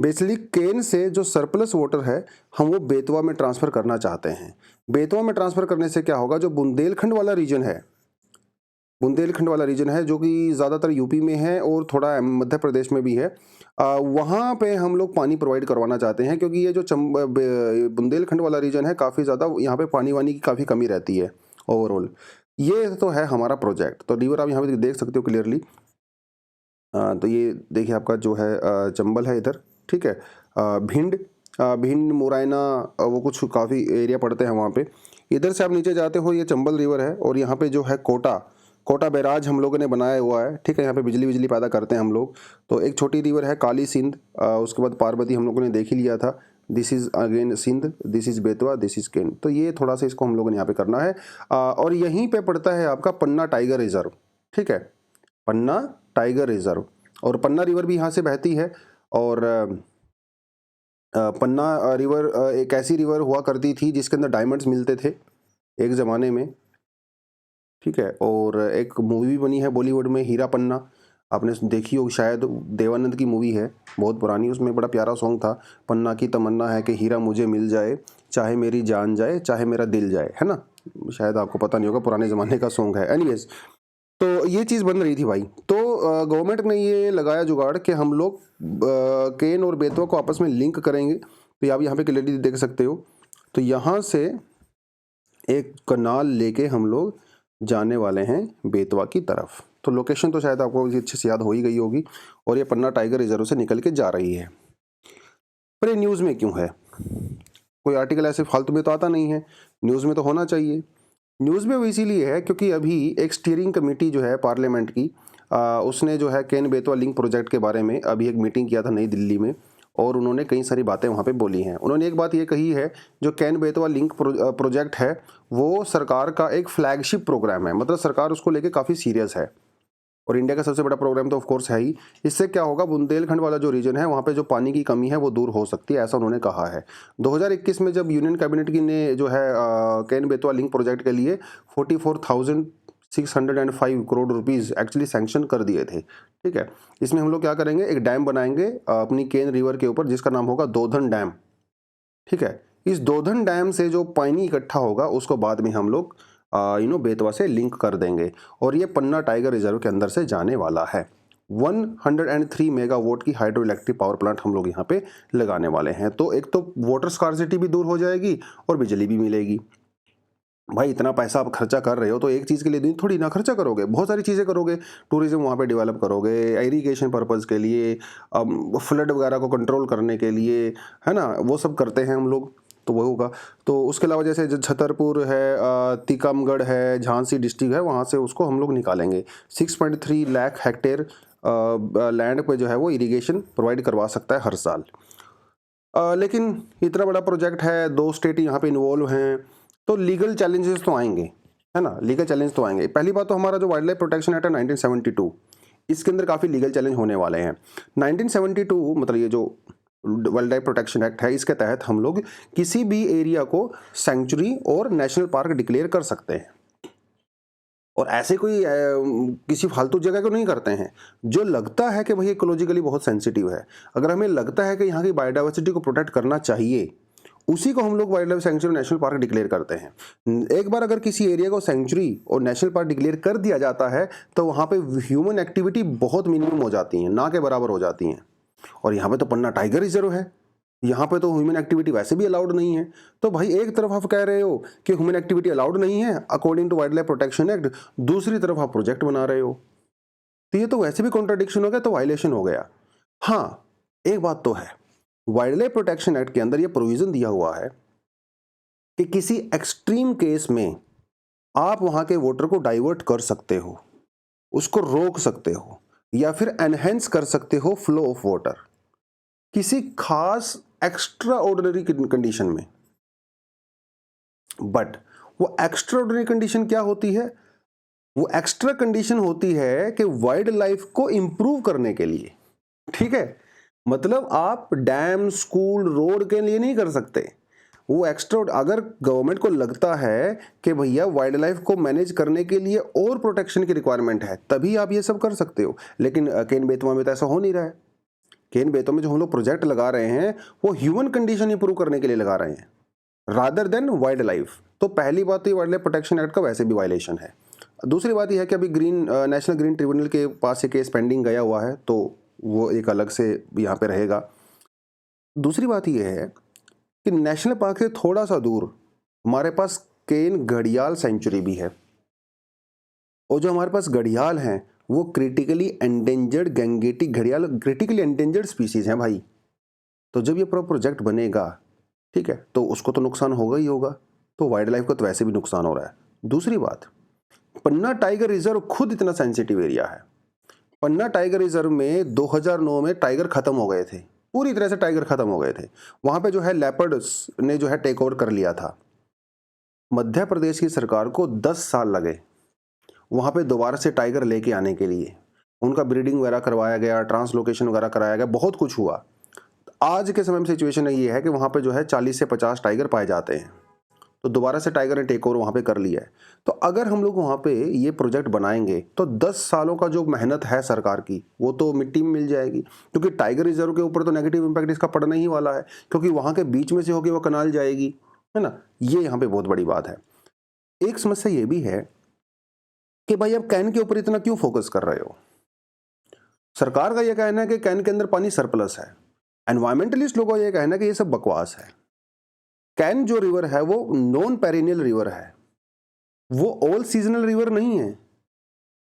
बेसिकली केन से जो सरप्लस वाटर है हम वो बेतवा में ट्रांसफर करना चाहते हैं। बेतवा में ट्रांसफर करने से क्या होगा, जो बुंदेलखंड वाला रीजन है, बुंदेलखंड वाला रीजन है जो कि ज़्यादातर यूपी में है और थोड़ा मध्य प्रदेश में भी है, वहाँ पे हम लोग पानी प्रोवाइड करवाना चाहते हैं, क्योंकि ये जो बुंदेलखंड वाला रीजन है काफ़ी ज़्यादा यहाँ पे पानी वानी की काफ़ी कमी रहती है ओवरऑल। ये तो है हमारा प्रोजेक्ट। तो रिवर आप यहाँ पे देख सकते हो क्लियरली। तो ये देखिए आपका जो है चंबल है इधर, ठीक है, भिंड, भिंड मुरैना, वो कुछ काफ़ी एरिया पड़ते हैं वहाँ पे। इधर से आप नीचे जाते हो, ये चंबल रिवर है, और यहाँ पे जो है कोटा, कोटा बैराज हम लोगों ने बनाया हुआ है, ठीक है, यहाँ पे बिजली बिजली पैदा करते हैं हम लोग। तो एक छोटी रिवर है काली सिंध, उसके बाद पार्वती हम लोगों ने देख ही लिया था, this is again Sindh, this is Betwa, this is Ken. तो ये थोड़ा सा इसको हम लोगों ने यहाँ पे करना है। और यहीं पे पड़ता है आपका पन्ना टाइगर रिजर्व, ठीक है, पन्ना टाइगर रिजर्व, और पन्ना रिवर भी यहाँ से बहती है। और पन्ना रिवर एक ऐसी रिवर हुआ करती थी जिसके अंदर डायमंड्स मिलते थे एक ज़माने में, ठीक है। और एक मूवी बनी है बॉलीवुड में, हीरा पन्ना, आपने देखी हो शायद, देवानंद की मूवी है, बहुत पुरानी, उसमें बड़ा प्यारा सॉन्ग था, पन्ना की तमन्ना है कि हीरा मुझे मिल जाए, चाहे मेरी जान जाए, चाहे मेरा दिल जाए, है ना, शायद आपको पता नहीं होगा, पुराने ज़माने का सॉन्ग है। एनीवेज, तो ये चीज़ बन रही थी भाई। तो गवर्नमेंट ने ये लगाया जुगाड़ कि हम लोग केन और बेतवा को आपस में लिंक करेंगे। तो आप यहाँ पे क्लियरली देख सकते हो, तो यहाँ से एक कनाल लेके हम लोग जाने वाले हैं बेतवा की तरफ। तो लोकेशन तो शायद आपको अच्छे से याद हो ही गई होगी, और ये पन्ना टाइगर रिजर्व से निकल के जा रही है। पर ये न्यूज़ में क्यों है? कोई आर्टिकल ऐसे फालतू में तो आता नहीं है, न्यूज़ में तो होना चाहिए। न्यूज़ में वो इसीलिए है क्योंकि अभी एक स्टीयरिंग कमेटी जो है पार्लियामेंट की, उसने जो है केन बेतवा लिंक प्रोजेक्ट के बारे में अभी एक मीटिंग किया था नई दिल्ली में, और उन्होंने कई सारी बातें वहाँ पे बोली हैं। उन्होंने एक बात ये कही है, जो केन बेतवा लिंक प्रोजेक्ट है वो सरकार का एक फ्लैगशिप प्रोग्राम है, मतलब सरकार उसको लेके काफ़ी सीरियस है, और इंडिया का सबसे बड़ा प्रोग्राम तो ऑफ कोर्स है ही। इससे क्या होगा, बुंदेलखंड वाला जो रीजन है वहाँ पे जो पानी की कमी है वो दूर हो सकती है, ऐसा उन्होंने कहा है। 2021 में जब यूनियन कैबिनेट की ने जो है केन बेतवा लिंक प्रोजेक्ट के लिए 44,605 करोड़ रुपीज़ एक्चुअली सैंक्शन कर दिए थे, ठीक है। इसमें हम लोग क्या करेंगे, एक डैम बनाएंगे अपनी केन रिवर के ऊपर, जिसका नाम होगा दोधन डैम, ठीक है। इस दोधन डैम से जो पानी इकट्ठा होगा उसको बाद में हम लोग बेतवा से लिंक कर देंगे, और ये पन्ना टाइगर रिजर्व के अंदर से जाने वाला है। 103 मेगावाट की हाइड्रो इलेक्ट्रिक पावर प्लांट हम लोग यहाँ पे लगाने वाले हैं। तो एक तो वाटर स्कार्सिटी भी दूर हो जाएगी और बिजली भी मिलेगी। भाई इतना पैसा आप खर्चा कर रहे हो तो एक चीज़ के लिए थोड़ी ना खर्चा करोगे, बहुत सारी चीज़ें करोगे, टूरिज्म वहाँ पे डेवलप करोगे, इरिगेशन पर्पज़ के लिए, फ्लड वगैरह को कंट्रोल करने के लिए, है ना, वो सब करते हैं हम लोग, तो वो होगा। तो उसके अलावा जैसे छतरपुर है, टीकमगढ़ है, झांसी डिस्ट्रिक्ट है, वहाँ से उसको हम लोग निकालेंगे। 6.3 लाख हेक्टेयर लैंड पे जो है वो इरिगेशन प्रोवाइड करवा सकता है हर साल। लेकिन इतना बड़ा प्रोजेक्ट है, 2 स्टेट यहाँ पे इन्वॉल्व हैं, तो लीगल चैलेंजेस तो आएंगे, है ना, लीगल चैलेंज तो आएंगे। पहली बात तो हमारा जो वाइल्ड लाइफ प्रोटेक्शन एक्ट है 1972, इसके अंदर काफ़ी लीगल चैलेंज होने वाले हैं। 1972 मतलब ये जो वाइल्ड लाइफ प्रोटेक्शन एक्ट है, इसके तहत हम लोग किसी भी एरिया को सेंचुरी और नेशनल पार्क डिक्लेयर कर सकते हैं। और ऐसे कोई किसी फालतू जगह को नहीं करते हैं। जो लगता है कि भाई इकोलॉजिकली बहुत सेंसिटिव है, अगर हमें लगता है कि यहाँ की बायोडाइवर्सिटी को प्रोटेक्ट करना चाहिए, उसी को हम लोग wild life sanctuary national park declare करते हैं। एक बार अगर किसी एरिया को सेंचुरी और नेशनल पार्क डिक्लेयर कर दिया जाता है तो वहाँ पे ह्यूमन एक्टिविटी बहुत मिनिमम हो जाती है, ना के बराबर हो जाती हैं। और यहाँ पे तो पन्ना टाइगर रिजर्व है, यहाँ पे तो ह्यूमन एक्टिविटी वैसे भी अलाउड नहीं है। तो भाई एक तरफ आप कह रहे हो कि ह्यूमन एक्टिविटी अलाउड नहीं है according to wildlife protection act, दूसरी तरफ आप प्रोजेक्ट बना रहे हो, तो ये तो वैसे भी कॉन्ट्राडिक्शन हो गया, तो वायलेशन हो गया। हाँ, एक बात तो है, वाइल्ड लाइफ प्रोटेक्शन एक्ट के अंदर ये प्रोविजन दिया हुआ है कि किसी एक्सट्रीम केस में आप वहां के वाटर को डाइवर्ट कर सकते हो, उसको रोक सकते हो, या फिर एनहेंस कर सकते हो फ्लो ऑफ वाटर किसी खास एक्स्ट्रा ऑर्डिनरी कंडीशन में। बट वो एक्स्ट्रा ऑर्डिनरी कंडीशन क्या होती है? वो एक्स्ट्रा कंडीशन होती है कि वाइल्ड लाइफ को इंप्रूव करने के लिए। ठीक है, मतलब आप डैम, स्कूल, रोड के लिए नहीं कर सकते। वो एक्स्ट्रा, अगर गवर्नमेंट को लगता है कि भैया वाइल्ड लाइफ को मैनेज करने के लिए और प्रोटेक्शन की रिक्वायरमेंट है, तभी आप ये सब कर सकते हो। लेकिन केन बेतवा में तो ऐसा हो नहीं रहा है। केन बेतवा में जो हम लोग प्रोजेक्ट लगा रहे हैं वो ह्यूमन कंडीशन इंप्रूव करने के लिए लगा रहे हैं रादर देन वाइल्ड लाइफ। तो पहली बात तो ये वाइल्ड लाइफ प्रोटेक्शन एक्ट का वैसे भी वायलेशन है। दूसरी बात यह है कि अभी नेशनल ग्रीन ट्रिब्यूनल के पास ये केस पेंडिंग गया हुआ है, तो वो एक अलग से यहाँ पे रहेगा। दूसरी बात यह है कि नेशनल पार्क से थोड़ा सा दूर हमारे पास केन घड़ियाल सेंचुरी भी है, और जो हमारे पास घड़ियाल हैं वो क्रिटिकली एंडेंजर्ड गैंगेटिक घड़ियाल, क्रिटिकली एंडेंजर्ड स्पीसीज हैं भाई। तो जब ये प्रोजेक्ट बनेगा, ठीक है, तो उसको तो नुकसान होगा ही होगा, तो वाइल्ड लाइफ को तो वैसे भी नुकसान हो रहा है। दूसरी बात, पन्ना टाइगर रिजर्व खुद इतना सेंसिटिव एरिया है। पन्ना टाइगर रिजर्व में 2009 में टाइगर खत्म हो गए थे, पूरी तरह से टाइगर खत्म हो गए थे। वहां पे जो है लेपर्ड्स ने जो है टेक ओवर कर लिया था। मध्य प्रदेश की सरकार को 10 साल लगे वहां पे दोबारा से टाइगर लेके आने के लिए। उनका ब्रीडिंग वगैरह करवाया गया, ट्रांसलोकेशन वगैरह कराया गया, बहुत कुछ हुआ। आज के समय में सिचुएशन ये है कि वहां पे जो है 40 से 50 टाइगर पाए जाते हैं, तो दोबारा से टाइगर ने टेक ओवर वहां पे कर लिया है। तो अगर हम लोग वहां पे ये प्रोजेक्ट बनाएंगे तो 10 सालों का जो मेहनत है सरकार की वो तो मिट्टी में मिल जाएगी, क्योंकि टाइगर रिजर्व के ऊपर तो नेगेटिव इंपैक्ट इसका पड़ना ही वाला है, क्योंकि वहां के बीच में से होकर वो कनाल जाएगी, है ना। ये यहाँ पे बहुत बड़ी बात है। एक समस्या ये भी है कि भाई अब कैन के ऊपर इतना क्यों फोकस कर रहे हो? सरकार का यह कहना है कि कैन के अंदर पानी सरप्लस है, एनवायरमेंटलिस्ट लोगों का यह कहना है कि ये सब बकवास है। कैन जो रिवर है वो नॉन पेरिनियल रिवर है, वो ऑल सीजनल रिवर नहीं है।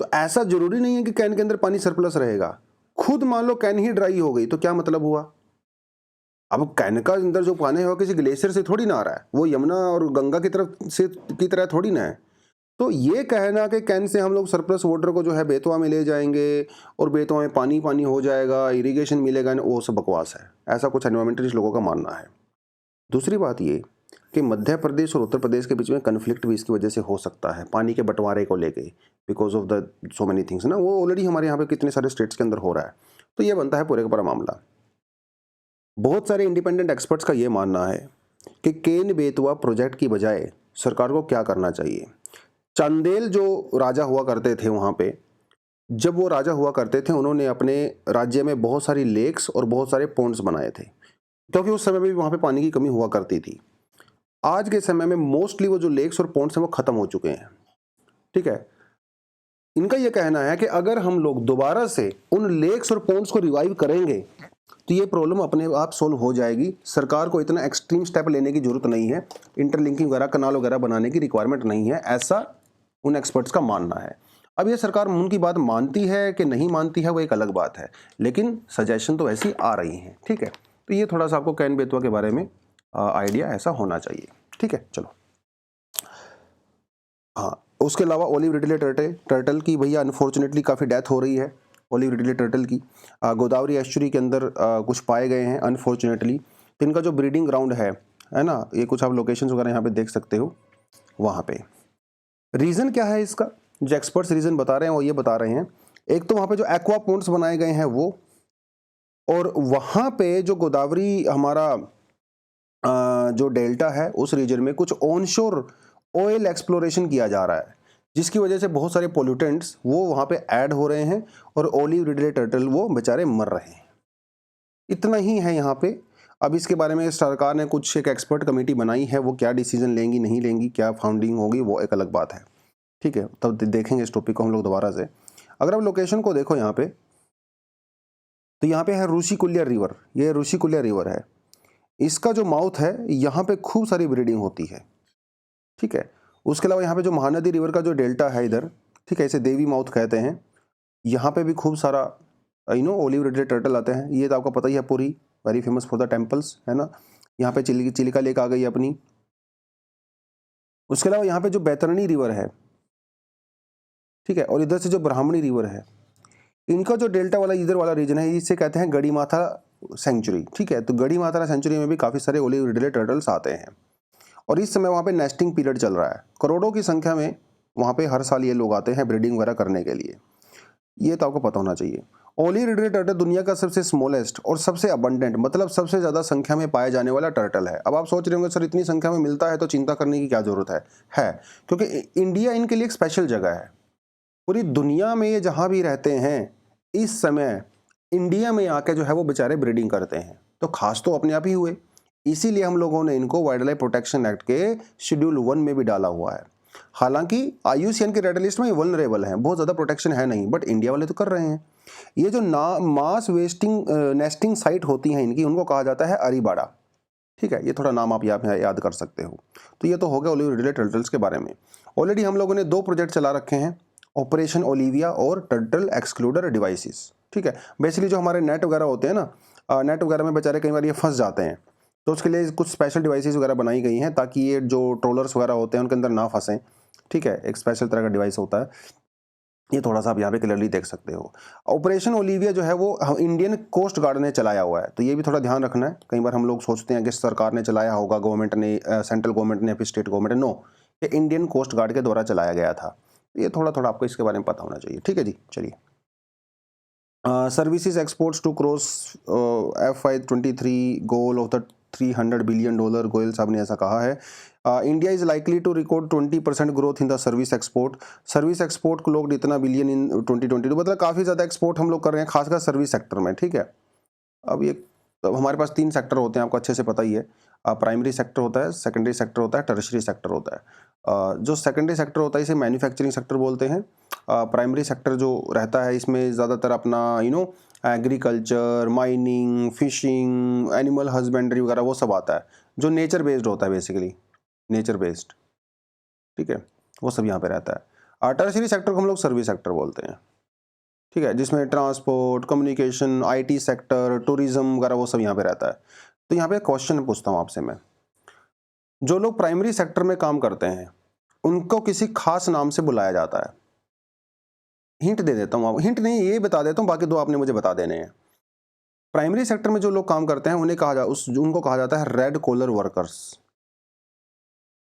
तो ऐसा जरूरी नहीं है कि कैन के अंदर पानी सरप्लस रहेगा। खुद मान लो कैन ही ड्राई हो गई तो क्या मतलब हुआ? अब कैन का अंदर जो पानी है वो किसी ग्लेशियर से थोड़ी ना आ रहा है, वो यमुना और गंगा की तरह थोड़ी ना है। तो ये कहना कि कैन से हम लोग सरप्लस वाटर को जो है बेतवा में ले जाएंगे और बेतवा में पानी पानी हो जाएगा, इरिगेशन मिलेगा, वो सब बकवास है। ऐसा कुछ एनवायरमेंटलिस्ट लोगों का मानना है। दूसरी बात ये कि मध्य प्रदेश और उत्तर प्रदेश के बीच में कन्फ्लिक्ट भी इसकी वजह से हो सकता है, पानी के बंटवारे को लेके, because of the so many things ना। वो ऑलरेडी हमारे यहाँ पे कितने सारे स्टेट्स के अंदर हो रहा है। तो ये बनता है पूरे का पूरा मामला। बहुत सारे इंडिपेंडेंट एक्सपर्ट्स का ये मानना है कि केन बेतवा प्रोजेक्ट की बजाय सरकार को क्या करना चाहिए। चंदेल जो राजा हुआ करते थे वहाँ पे, जब वो राजा हुआ करते थे उन्होंने अपने राज्य में बहुत सारी लेक्स और बहुत सारे पॉन्ड्स बनाए थे, क्योंकि उस समय में भी वहाँ पे पानी की कमी हुआ करती थी। आज के समय में मोस्टली वो जो लेक्स और पॉन्ड्स हैं वो खत्म हो चुके हैं। ठीक है, इनका यह कहना है कि अगर हम लोग दोबारा से उन लेक्स और पॉन्ड्स को रिवाइव करेंगे तो ये प्रॉब्लम अपने आप सोल्व हो जाएगी। सरकार को इतना एक्सट्रीम स्टेप लेने की जरूरत नहीं है, इंटरलिंकिंग वगैरह, कनाल वगैरह बनाने की रिक्वायरमेंट नहीं है, ऐसा उन एक्सपर्ट्स का मानना है। अब ये सरकार उनकी बात मानती है कि नहीं मानती है वो एक अलग बात है, लेकिन सजेशन तो ऐसी आ रही हैं। ठीक है, तो ये थोड़ा सा आपको कैन बेतवा के बारे में आइडिया ऐसा होना चाहिए। ठीक है, चलो। हाँ, उसके अलावा ओलिव रिडले टर्टल की भैया अनफॉर्चुनेटली काफ़ी डेथ हो रही है। ओलिव रिडले टर्टल की गोदावरी एस्चुरी के अंदर कुछ पाए गए हैं अनफॉर्चुनेटली। तो इनका जो ब्रीडिंग ग्राउंड है ना, ये कुछ आप लोकेशंस वगैरह यहाँ पे देख सकते हो। वहाँ पे रीज़न क्या है इसका, जो एक्सपर्ट्स रीज़न बता रहे हैं वो ये बता रहे हैं, एक तो वहाँ पे जो एक्वा पॉन्ड्स बनाए गए हैं वो, और वहाँ पे जो गोदावरी हमारा जो डेल्टा है उस रीजन में कुछ ऑनशोर ऑयल एक्सप्लोरेशन किया जा रहा है, जिसकी वजह से बहुत सारे पोल्यूटेंट्स वो वहाँ पे ऐड हो रहे हैं और ओलिव रिडले टर्टल वो बेचारे मर रहे हैं। इतना ही है यहाँ पे। अब इसके बारे में सरकार ने कुछ एक एक्सपर्ट कमेटी बनाई है, वो क्या डिसीजन लेंगी नहीं लेंगी, क्या फाउंडिंग होगी, वो एक अलग बात है। ठीक है, तब देखेंगे इस टॉपिक को हम लोग दोबारा से। अगर आप लोकेशन को देखो यहाँ पे, तो यहाँ पे है ऋषिकुल्या रिवर। ये ऋषिकुल्या रिवर है, इसका जो माउथ है यहाँ पे खूब सारी ब्रीडिंग होती है। ठीक है, उसके अलावा यहाँ पे जो महानदी रिवर का जो डेल्टा है इधर, ठीक है, इसे देवी माउथ कहते हैं, यहाँ पे भी खूब सारा ओलिव रिडले टर्टल आते हैं। ये तो आपको पता ही है, पूरी very famous for the temples, है ना। यहाँ पे चिलिका लेक आ गई अपनी। उसके अलावा यहाँ पे जो बैतरणी रिवर है, ठीक है, और इधर से जो ब्राह्मणी रिवर है, इनका जो डेल्टा वाला इधर वाला रीजन है, इसे कहते हैं गड़ी माथा सेंचुरी। ठीक है, तो गड़ी माथा सेंचुरी में भी काफ़ी सारे ओलिव रिडले टर्टल्स आते हैं और इस समय वहाँ पे नेस्टिंग पीरियड चल रहा है। करोड़ों की संख्या में वहाँ पे हर साल ये लोग आते हैं ब्रीडिंग वगैरह करने के लिए। ये तो आपको पता होना चाहिए। ओलिव रिडले टर्टल दुनिया का सबसे स्मॉलेस्ट और सबसे अबंडेंट, मतलब सबसे ज़्यादा संख्या में पाए जाने वाला टर्टल है। अब आप सोच रहे होंगे सर इतनी संख्या में मिलता है तो चिंता करने की क्या ज़रूरत है क्योंकि इंडिया इनके लिए एक स्पेशल जगह है। पूरी दुनिया में ये जहाँ भी रहते हैं इस समय इंडिया में आके जो है वो बेचारे ब्रीडिंग करते हैं, तो खास तो अपने आप ही हुए। इसीलिए हम लोगों ने इनको वाइल्ड लाइफ प्रोटेक्शन एक्ट के शेड्यूल 1 में भी डाला हुआ है। हालांकि IUCN के रेड लिस्ट में ये वल्नरेबल हैं, बहुत ज़्यादा प्रोटेक्शन है नहीं, बट इंडिया वाले तो कर रहे हैं। ये जो मास वेस्टिंग नेस्टिंग साइट होती हैं इनकी, उनको कहा जाता है अरीबाड़ा। ठीक है, ये थोड़ा नाम आप याद कर सकते हो। तो ये तो हो गया ओलिव रिडले टर्टल्स के बारे में। ऑलरेडी हम लोगों ने 2 प्रोजेक्ट चला रखे हैं, ऑपरेशन ओलिविया और टर्टल एक्सक्लूडर डिवाइसेस। ठीक है, बेसिकली जो हमारे नेट वगैरह होते हैं ना, नेट वगैरह में बेचारे कई बार ये फंस जाते हैं, तो उसके लिए कुछ स्पेशल डिवाइसेस वगैरह बनाई गई हैं ताकि ये जो ट्रोलर्स वगैरह होते हैं उनके अंदर ना फंसें। ठीक है, एक स्पेशल तरह का डिवाइस होता है, ये थोड़ा सा आप यहाँ पे क्लियरली देख सकते हो। ऑपरेशन ओलिविया जो है वो इंडियन कोस्ट गार्ड ने चलाया हुआ है, तो ये भी थोड़ा ध्यान रखना है। कई बार हम लोग सोचते हैं कि सरकार ने चलाया होगा, गवर्नमेंट ने, सेंट्रल गवर्नमेंट ने या फिर स्टेट गवर्नमेंट ने। नो, ये इंडियन कोस्ट गार्ड के द्वारा चलाया गया था। ये थोड़ा थोड़ा आपको इसके बारे में पता होना चाहिए। ठीक है जी, चलिए। Services exports to cross FY23 goal of the $300 billion, Goyal साहब ने ऐसा कहा है। India is likely to record 20% growth in the service export. Service export को लोग इतना बिलियन इन 2022, मतलब काफ़ी ज़्यादा एक्सपोर्ट हम लोग कर रहे हैं, खासकर सर्विस सेक्टर में। ठीक है, अब ये हमारे पास 3 सेक्टर होते हैं, आपको अच्छे से पता ही है। प्राइमरी सेक्टर होता है, सेकेंडरी सेक्टर होता है, टर्शरी सेक्टर होता है। जो सेकेंडरी सेक्टर होता है इसे मैन्युफैक्चरिंग सेक्टर बोलते हैं। प्राइमरी सेक्टर जो रहता है इसमें ज़्यादातर अपना agriculture, mining, fishing, animal husbandry वगैरह वो सब आता है, जो नेचर बेस्ड होता है, बेसिकली नेचर बेस्ड। ठीक है, वो सब यहाँ पे रहता है। टर्शरी सेक्टर को हम लोग सर्विस सेक्टर बोलते हैं। ठीक है, जिसमें transport, communication, IT sector, tourism वगैरह वो सब यहाँ पे रहता है। तो यहाँ पे क्वेश्चन पूछता हूँ आपसे मैं, जो लोग प्राइमरी सेक्टर में काम करते हैं उनको किसी खास नाम से बुलाया जाता है। हिंट दे देता हूँ, हिंट नहीं, ये बता देता हूँ, बाकी 2 आपने मुझे बता देने हैं। प्राइमरी सेक्टर में जो लोग काम करते हैं उनको कहा जाता है रेड कॉलर वर्कर्स।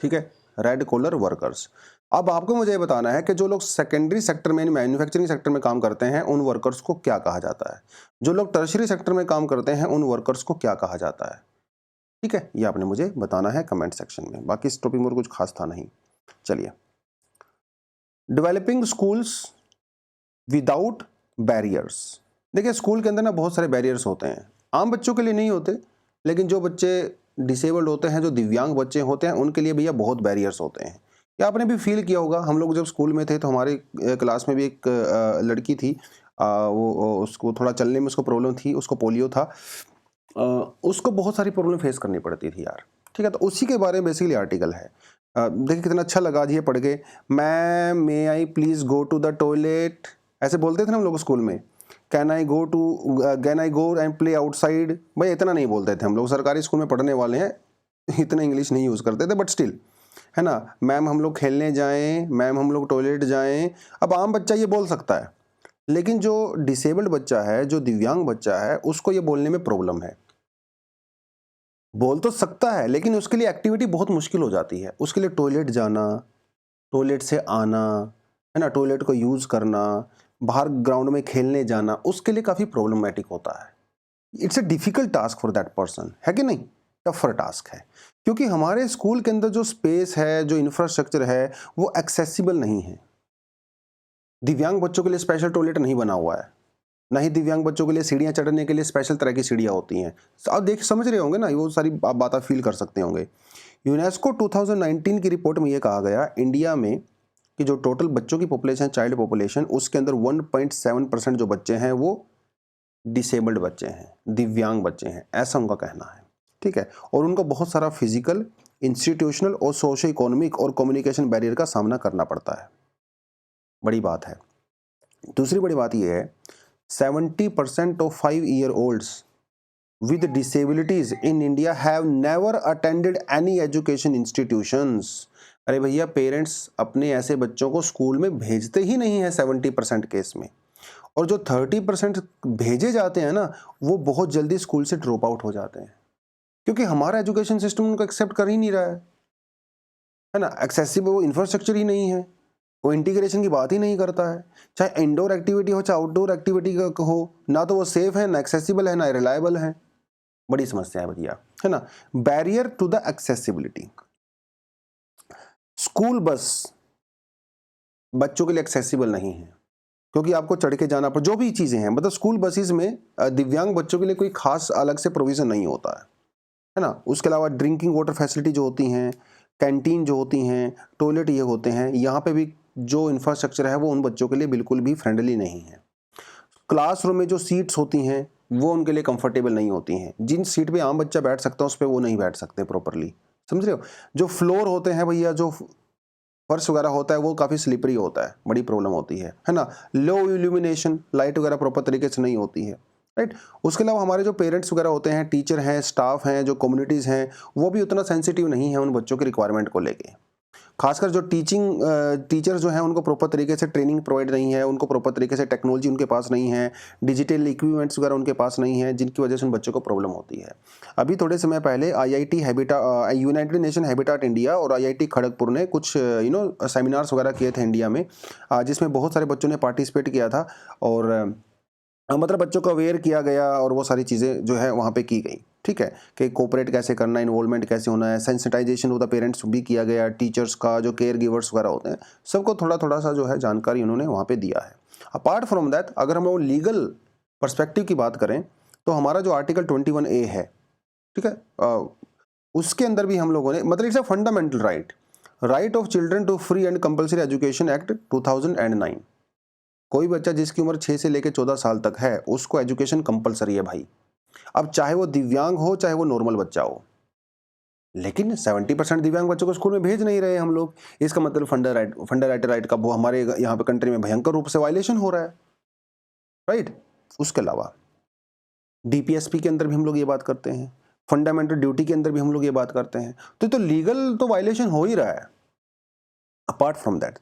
ठीक है, रेड कॉलर वर्कर्स। अब आपको मुझे बताना है कि जो लोग सेकेंडरी सेक्टर में, मैन्युफैक्चरिंग सेक्टर में काम करते हैं उन वर्कर्स को क्या कहा जाता है, जो लोग टर्शरी सेक्टर में काम करते हैं उन वर्कर्स को क्या कहा जाता है। ठीक है, ये आपने मुझे बताना है कमेंट सेक्शन में। बाकी इस टॉपिक में और कुछ खास था नहीं। चलिए, डेवलपिंग स्कूल्स विदाउट बैरियर्स। देखिए, स्कूल के अंदर ना बहुत सारे बैरियर्स होते हैं, आम बच्चों के लिए नहीं होते, लेकिन जो बच्चे डिसेबल्ड होते हैं, जो दिव्यांग बच्चे होते हैं, उनके लिए भैया बहुत बैरियर्स होते हैं। या आपने भी फील किया होगा, हम लोग जब स्कूल में थे तो हमारे क्लास में भी एक लड़की थी, उसको थोड़ा चलने में उसको प्रॉब्लम थी, उसको पोलियो था। उसको बहुत सारी प्रॉब्लम फेस करनी पड़ती थी यार। ठीक है, तो उसी के बारे में बेसिकली आर्टिकल है। देखिए कितना अच्छा लगा जी ये पढ़ के। Ma'am may I please go to the toilet, ऐसे बोलते थे ना हम लोग स्कूल में। Can I go and play outside, भाई इतना नहीं बोलते थे हम लोग, सरकारी स्कूल में पढ़ने वाले हैं, इतना इंग्लिश नहीं यूज़ करते थे, बट स्टिल, है ना। मैम हम लोग खेलने जाएं, मैम हम लोग टॉयलेट जाएं। अब आम बच्चा ये बोल सकता है, लेकिन जो डिसेबल्ड बच्चा है, जो दिव्यांग बच्चा है, उसको ये बोलने में प्रॉब्लम है। बोल तो सकता है लेकिन उसके लिए एक्टिविटी बहुत मुश्किल हो जाती है। उसके लिए टॉयलेट जाना, टॉयलेट से आना, है ना, टॉयलेट को यूज़ करना, बाहर ग्राउंड में खेलने जाना, उसके लिए काफ़ी प्रॉब्लमेटिक होता है। It's a difficult task for that person, है कि नहीं? टफर टास्क है, क्योंकि हमारे स्कूल के अंदर जो स्पेस है, जो इंफ्रास्ट्रक्चर है, वो एक्सेसिबल नहीं है। दिव्यांग बच्चों के लिए स्पेशल टॉयलेट नहीं बना हुआ है, ना ही दिव्यांग बच्चों के लिए सीढ़ियाँ चढ़ने के लिए स्पेशल तरह की सीढ़ियाँ होती हैं। आप देख समझ रहे होंगे ना, वो सारी आप बातें फील कर सकते होंगे। यूनेस्को 2019 की रिपोर्ट में ये कहा गया इंडिया में कि जो टोटल बच्चों की पॉपुलेशन, चाइल्ड पॉपुलेशन, उसके अंदर 1.7% जो बच्चे हैं वो डिसेबल्ड बच्चे हैं, दिव्यांग बच्चे हैं, ऐसा उनका कहना है। ठीक है, और उनको बहुत सारा फिजिकल, इंस्टीट्यूशनल और सोशो इकोनॉमिक और कम्युनिकेशन बैरियर का सामना करना पड़ता है। बड़ी बात है। दूसरी बड़ी बात यह है 70% of 5-year-olds with disabilities in India have never attended any education institutions। अरे भैया, पेरेंट्स अपने ऐसे बच्चों को स्कूल में भेजते ही नहीं है 70% केस में, और जो 30% भेजे जाते हैं ना, वो बहुत जल्दी स्कूल से ड्रॉप आउट हो जाते हैं, क्योंकि हमारा एजुकेशन सिस्टम उनको एक्सेप्ट कर ही नहीं रहा है ना। एक्सेसिबल वो इंफ्रास्ट्रक्चर ही नहीं है, वो इंटीग्रेशन की बात ही नहीं करता है। चाहे इंडोर एक्टिविटी हो, चाहे आउटडोर एक्टिविटी हो, ना तो वो सेफ है, ना एक्सेसिबल है, ना रिलायबल है। बड़ी समस्या है भैया, है ना। Barrier to the accessibility, school bus बच्चों के लिए एक्सेसिबल नहीं है, क्योंकि आपको चढ़ के जाना पर जो भी चीजें हैं, मतलब स्कूल बसेस में दिव्यांग बच्चों के लिए कोई खास अलग से प्रोविजन नहीं होता है ना। उसके अलावा ड्रिंकिंग वाटर फैसिलिटी जो होती हैं, कैंटीन जो होती हैं, टॉयलेट ये होते हैं, यहाँ पे भी जो इंफ्रास्ट्रक्चर है वो उन बच्चों के लिए बिल्कुल भी फ्रेंडली नहीं है। क्लासरूम में जो सीट्स होती हैं वो उनके लिए कंफर्टेबल नहीं होती हैं। जिन सीट पे आम बच्चा बैठ सकता है उस पर वो नहीं बैठ सकते प्रॉपरली, समझ रहे हो। जो फ्लोर होते हैं भैया, जो फर्श वगैरह होता है, वो काफ़ी स्लिपरी होता है, बड़ी प्रॉब्लम होती है ना। लो इल्यूमिनेशन, लाइट वगैरह प्रॉपर तरीके से नहीं होती है, राइट। उसके अलावा हमारे जो पेरेंट्स वगैरह होते हैं, टीचर हैं, स्टाफ हैं, जो कम्युनिटीज़ हैं, वो भी उतना सेंसिटिव नहीं है उन बच्चों की रिक्वायरमेंट को लेके। खासकर जो टीचर्स जो हैं उनको प्रॉपर तरीके से ट्रेनिंग प्रोवाइड नहीं है, उनको प्रॉपर तरीके से टेक्नोलॉजी उनके पास नहीं है, डिजिटल इक्विपमेंट्स वगैरह उनके पास नहीं है, जिनकी वजह से उन बच्चों को प्रॉब्लम होती है। अभी थोड़े समय पहले IIT United nation habitat India और आईआईटी खड़गपुर ने कुछ सेमिनार्स वगैरह किए थे इंडिया में, जिसमें बहुत सारे बच्चों ने पार्टिसिपेट किया था, और मतलब बच्चों को अवेयर किया गया, और वो सारी चीज़ें जो है वहाँ पे की गई। ठीक है, कि कोऑपरेट कैसे करना है, इन्वॉल्वमेंट कैसे होना है, सेंसिटाइजेशन ऑफ द पेरेंट्स भी किया गया, टीचर्स का, जो केयर गिवर्स वगैरह होते हैं, सबको थोड़ा थोड़ा सा जो है जानकारी उन्होंने वहाँ पे दिया है। अपार्ट फ्रॉम दैट, अगर हम लोग लीगल पर्सपेक्टिव की बात करें तो हमारा जो आर्टिकल 21A है, ठीक है, उसके अंदर भी हम लोगों ने, मतलब it's a fundamental right of children to free and compulsory education act 2009। कोई बच्चा जिसकी उम्र 6 से लेकर 14 साल तक है, उसको एजुकेशन कंपलसरी है भाई। अब चाहे वो दिव्यांग हो, चाहे वो नॉर्मल बच्चा हो, लेकिन 70% दिव्यांग बच्चों को स्कूल में भेज नहीं रहे हम लोग। इसका मतलब फंडामेंटल राइट का वो हमारे यहाँ पे कंट्री में भयंकर रूप से वायलेशन हो रहा है, राइट। उसके अलावा डीपीएसपी के अंदर भी हम लोग ये बात करते हैं, फंडामेंटल ड्यूटी के अंदर भी हम लोग ये बात करते हैं, तो लीगल तो वायलेशन हो ही रहा है। अपार्ट फ्रॉम दैट,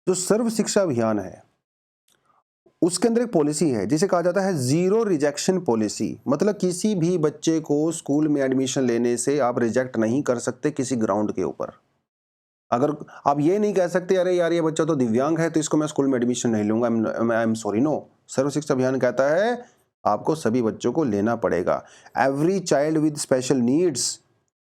जो सर्व शिक्षा अभियान है, उसके अंदर एक पॉलिसी है जिसे कहा जाता है जीरो रिजेक्शन पॉलिसी। मतलब किसी भी बच्चे को स्कूल में एडमिशन लेने से आप रिजेक्ट नहीं कर सकते किसी ग्राउंड के ऊपर। अगर आप ये नहीं कह सकते अरे यार ये बच्चा तो दिव्यांग है तो इसको मैं स्कूल में एडमिशन नहीं लूंगा, आई एम सॉरी, नो। सर्व शिक्षा अभियान कहता है आपको सभी बच्चों को लेना पड़ेगा। Every child with special needs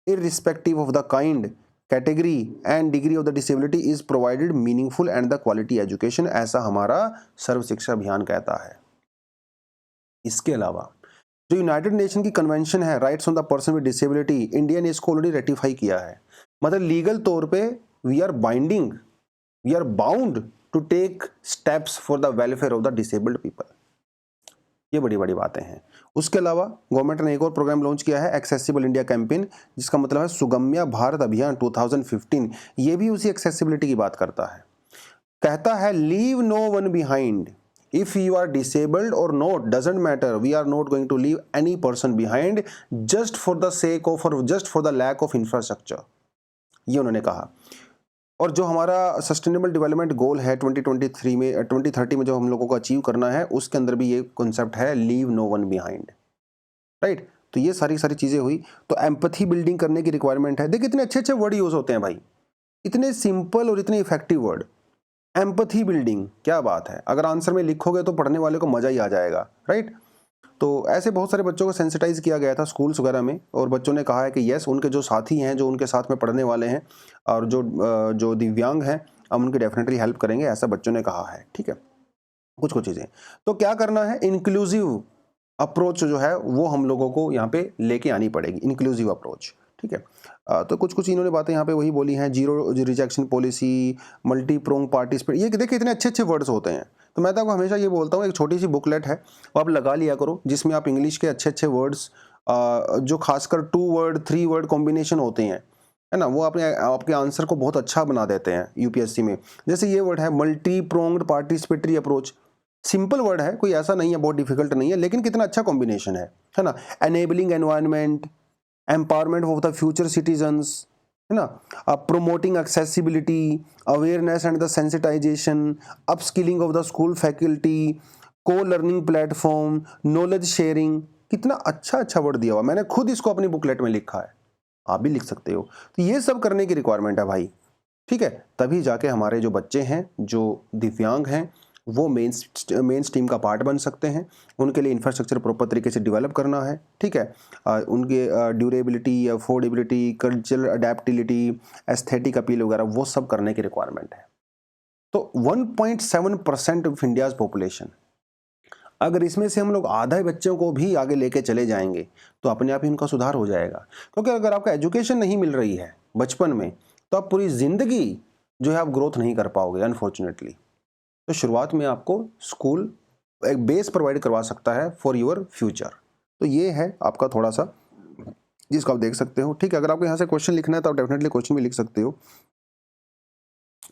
irrespective of the kind, category and degree of the disability is provided meaningful and the quality education, ऐसा हमारा सर्व शिक्षा अभियान कहता है। इसके अलावा जो यूनाइटेड नेशन की कन्वेंशन है rights on the person with disability, India ने इसको ऑलरेडी रेटिफाई किया है। मतलब लीगल तौर पे we are bound to take steps for the welfare of the disabled people. ये बड़ी बड़ी बातें हैं। उसके अलावा गवर्नमेंट ने एक और प्रोग्राम लॉन्च किया है, एक्सेसिबल इंडिया कैंपेन, जिसका मतलब है सुगम्य भारत अभियान 2015। ये भी उसी एक्सेसिबिलिटी की बात करता है। कहता है leave no one behind, if you are disabled और not doesn't matter, we are not going to leave any person behind just for the sake of और just for the lack of infrastructure, ये उन्होंने कहा। और जो हमारा सस्टेनेबल डेवलपमेंट गोल है 2030 में जो हम लोगों को अचीव करना है, उसके अंदर भी ये कॉन्सेप्ट है leave no one behind, right. तो ये सारी चीजें हुई। तो एम्पैथी बिल्डिंग करने की रिक्वायरमेंट है। देखिए इतने अच्छे अच्छे वर्ड यूज होते हैं भाई, इतने सिंपल और इतने इफेक्टिव वर्ड। एम्पैथी बिल्डिंग, क्या बात है। अगर आंसर में लिखोगे तो पढ़ने वाले को मजा ही आ जाएगा, राइट। तो ऐसे बहुत सारे बच्चों को सेंसिटाइज किया गया था स्कूल्स वगैरह में, और बच्चों ने कहा है कि यस, उनके जो साथी हैं, जो उनके साथ में पढ़ने वाले हैं और जो दिव्यांग हैं, हम उनकी डेफिनेटली हेल्प करेंगे, ऐसा बच्चों ने कहा है। ठीक है, कुछ कुछ चीज़ें तो क्या करना है, इंक्लूसिव अप्रोच जो है वो हम लोगों को यहाँ पे लेके आनी पड़ेगी, इंक्लूसिव अप्रोच। ठीक है, तो कुछ कुछ इन्होंने बातें यहाँ पे वही बोली हैं, zero rejection policy, multi prong participate, ये देखिए इतने अच्छे अच्छे वर्ड्स होते हैं। तो मैं तो आपको हमेशा ये बोलता हूँ, एक छोटी सी बुकलेट है वो आप लगा लिया करो, जिसमें आप इंग्लिश के अच्छे अच्छे वर्ड्स, जो खासकर 2 वर्ड 3 वर्ड कॉम्बिनेशन होते हैं, है ना, वो आपके आंसर को बहुत अच्छा बना देते हैं यूपीएससी में। जैसे ये वर्ड है multi pronged participatory approach, simple word है, कोई ऐसा नहीं है बहुत डिफिकल्ट नहीं है, लेकिन कितना अच्छा कॉम्बिनेशन है ना। Enabling environment, empowerment of the future citizens, है ना, promoting accessibility, awareness and the sensitisation, upskilling of the school faculty, co learning platform, knowledge sharing, कितना अच्छा अच्छा वर्ड दिया हुआ, मैंने खुद इसको अपनी बुकलेट में लिखा है, आप भी लिख सकते हो। तो ये सब करने की रिक्वायरमेंट है भाई। ठीक है, तभी जाके हमारे जो बच्चे हैं, जो दिव्यांग हैं, वो मेन स्ट्रीम का पार्ट बन सकते हैं। उनके लिए इंफ्रास्ट्रक्चर प्रॉपर तरीके से डेवलप करना है। ठीक है, उनके durability, affordability, cultural adaptability, aesthetic appeal वगैरह वो सब करने की रिक्वायरमेंट है। तो 1.7% ऑफ इंडियाज पॉपुलेशन, अगर इसमें से हम लोग आधा बच्चों को भी आगे लेके चले जाएंगे तो अपने आप ही उनका सुधार हो जाएगा। क्योंकि अगर आपका एजुकेशन नहीं मिल रही है बचपन में, तो आप पूरी ज़िंदगी जो है आप ग्रोथ नहीं कर पाओगे अनफॉर्चुनेटली। तो शुरुआत में आपको स्कूल एक बेस प्रोवाइड करवा सकता है फॉर योर फ्यूचर। तो ये है आपका थोड़ा सा जिसको आप देख सकते हो। ठीक है, अगर आपको यहाँ से क्वेश्चन लिखना है तो आप डेफिनेटली क्वेश्चन भी लिख सकते हो।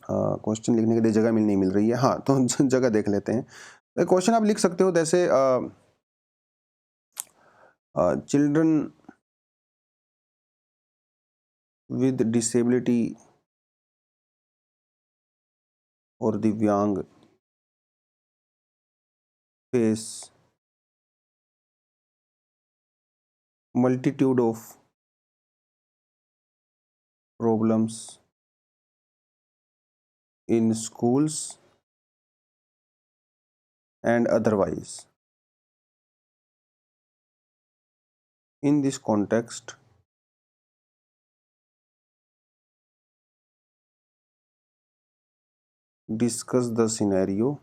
क्वेश्चन लिखने के लिए जगह नहीं मिल रही है, हाँ तो जगह देख लेते हैं। क्वेश्चन आप लिख सकते हो जैसे चिल्ड्रन विद डिसेबिलिटी और दिव्यांग face multitude of problems in schools and otherwise. In this context, discuss the scenario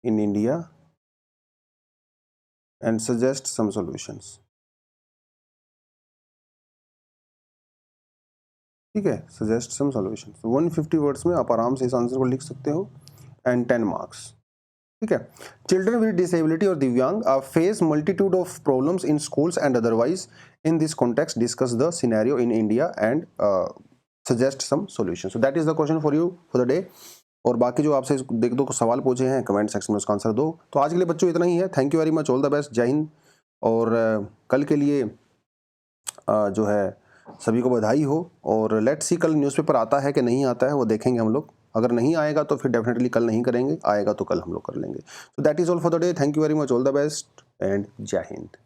in India and suggest some solutions. ठीक है, सजेस्ट सम सॉल्यूशंस। 150 वर्ड्स में आप आराम से इस आंसर को लिख सकते हो एंड 10 मार्क्स। ठीक है, चिल्ड्रन विद डिसेबिलिटी और दिव्यांग face multitude of problems in schools and otherwise. In this context discuss the scenario in India and suggest some solution. So that is the question for you for the day. और बाकी जो आपसे देख दो सवाल पूछे हैं कमेंट सेक्शन में उसका आंसर दो। तो आज के लिए बच्चों इतना ही है। Thank you very much, all the best, जय हिंद। और कल के लिए जो है सभी को बधाई हो। और लेट्स सी कल न्यूज़पेपर आता है कि नहीं आता है, वो देखेंगे हम लोग। अगर नहीं आएगा तो फिर डेफिनेटली कल नहीं करेंगे, आएगा तो कल हम लोग कर लेंगे। So that is all for the day. Thank you very much, all the best and जय हिंद।